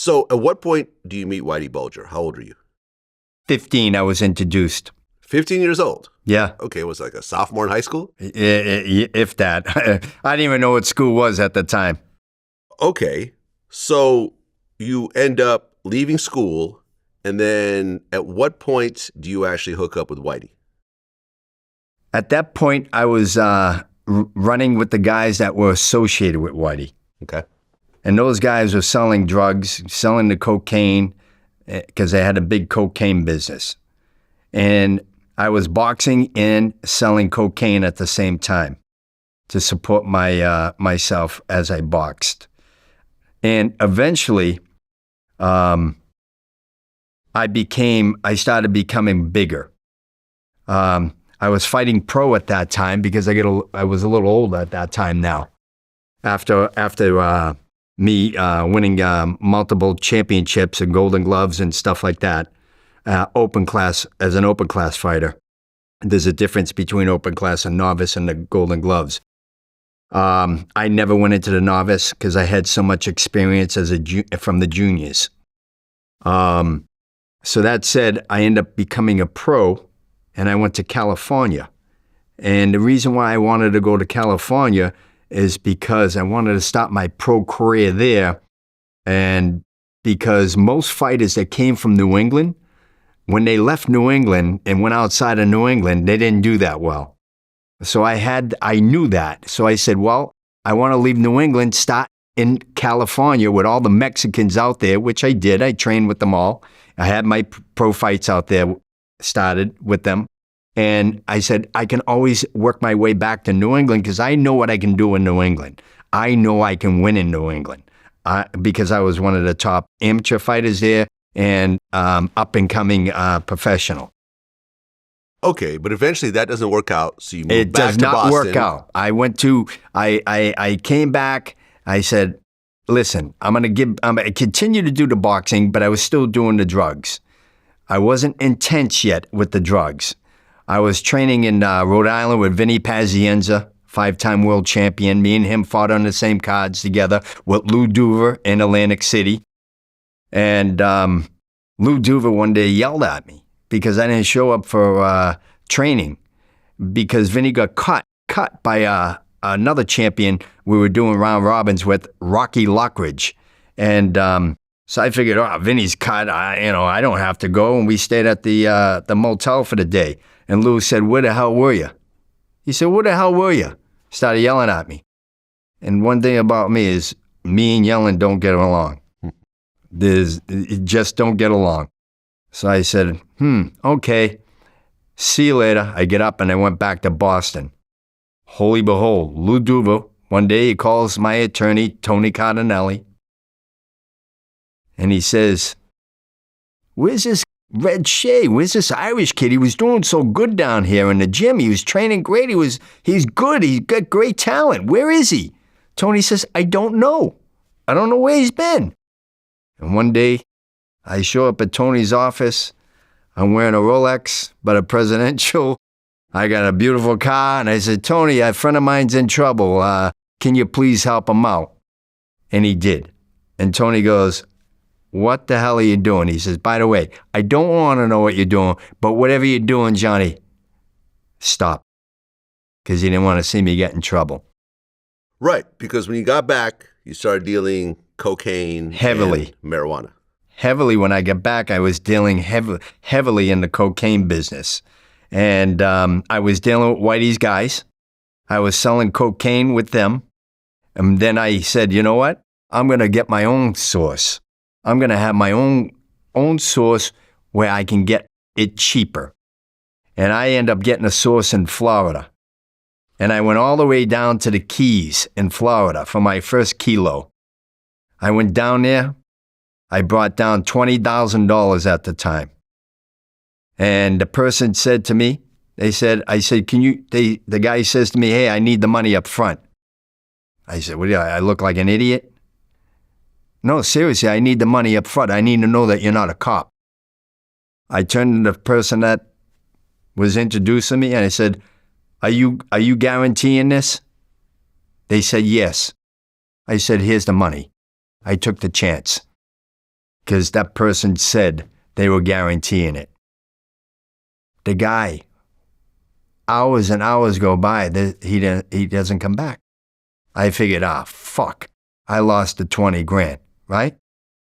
So at what point do you meet Whitey Bulger? How old are you? 15, I was introduced. 15 years old? Yeah. Okay, it was like a sophomore in high school? If that. I didn't even know what school was at the time. Okay, so you end up leaving school, and then at what point do you actually hook up with Whitey? At that point, I was running with the guys that were associated with Whitey. Okay. And those guys were selling drugs, selling the cocaine, because they had a big cocaine business. And I was boxing and selling cocaine at the same time to support myself as I boxed. And eventually, I started becoming bigger. I was fighting pro at that time because I was a little older at that time now. After me winning multiple championships and Golden Gloves and stuff like that, as an open class fighter. There's a difference between open class and novice and the Golden Gloves. I never went into the novice because I had so much experience from the juniors. So that said, I ended up becoming a pro, and I went to California. And the reason why I wanted to go to California is because I wanted to start my pro career there, and because most fighters that came from New England, when they left New England and went outside of New England, they didn't do that well. So I knew that. So I said, well, I want to leave New England, start in California with all the Mexicans out there, which I did. I trained with them all. I had my pro fights out there, started with them. And I said, I can always work my way back to New England because I know what I can do in New England. I know I can win in New England because I was one of the top amateur fighters there and up-and-coming professional. Okay, but eventually that doesn't work out, so you moved back to Boston. It does not work out. I came back, I said, listen, I'm gonna continue to do the boxing, but I was still doing the drugs. I wasn't intense yet with the drugs. I was training in Rhode Island with Vinny Pazienza, 5-time world champion. Me and him fought on the same cards together with Lou Duver in Atlantic City. And Lou Duver one day yelled at me because I didn't show up for training because Vinny got cut by another champion we were doing round robins with, Rocky Lockridge. And so I figured, Vinny's cut, I don't have to go. And we stayed at the motel for the day. And Lou said, where the hell were you? He said, where the hell were you? Started yelling at me. And one thing about me is me and yelling don't get along. It just don't get along. So I said, okay, see you later. I get up and I went back to Boston. Holy behold, Lou Duva, one day he calls my attorney, Tony Cardinelli, and he says, where's this Red Shea? Where's this Irish kid? He was doing so good down here in the gym. He was training great. He's good. He's got great talent. Where is he? Tony says, I don't know. I don't know where he's been. And one day, I show up at Tony's office. I'm wearing a Rolex, but a presidential. I got a beautiful car. And I said, Tony, a friend of mine's in trouble. Can you please help him out? And he did. And Tony goes, what the hell are you doing? He says, by the way, I don't want to know what you're doing, but whatever you're doing, Johnny, stop. Because he didn't want to see me get in trouble. Right, because when you got back, you started dealing cocaine heavily, and marijuana. Heavily. When I got back, I was dealing heavily in the cocaine business. And I was dealing with Whitey's guys. I was selling cocaine with them. And then I said, you know what? I'm going to get my own source. I'm going to have my own source where I can get it cheaper. And I end up getting a source in Florida. And I went all the way down to the Keys in Florida for my first kilo. I went down there. I brought down $20,000 at the time. And the person said to me, I said, the guy says to me, hey, I need the money up front. I said, what do I look like an idiot? No, seriously, I need the money up front. I need to know that you're not a cop. I turned to the person that was introducing me and I said, are you guaranteeing this? They said, yes. I said, here's the money. I took the chance. because that person said they were guaranteeing it. The guy, hours and hours go by, he doesn't come back. I figured, fuck, I lost the 20 grand, right?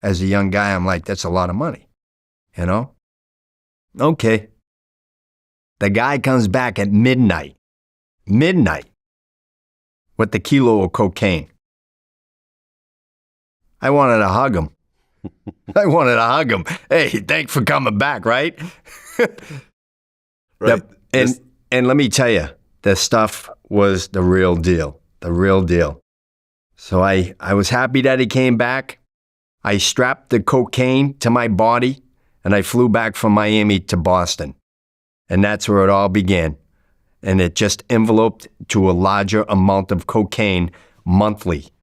As a young guy, I'm like, that's a lot of money, you know? Okay. The guy comes back at midnight, with the kilo of cocaine. I wanted to hug him. Hey, thanks for coming back, right? Right. And let me tell you, the stuff was the real deal. So I was happy that he came back. I strapped the cocaine to my body, and I flew back from Miami to Boston. And that's where it all began. And it just enveloped to a larger amount of cocaine monthly.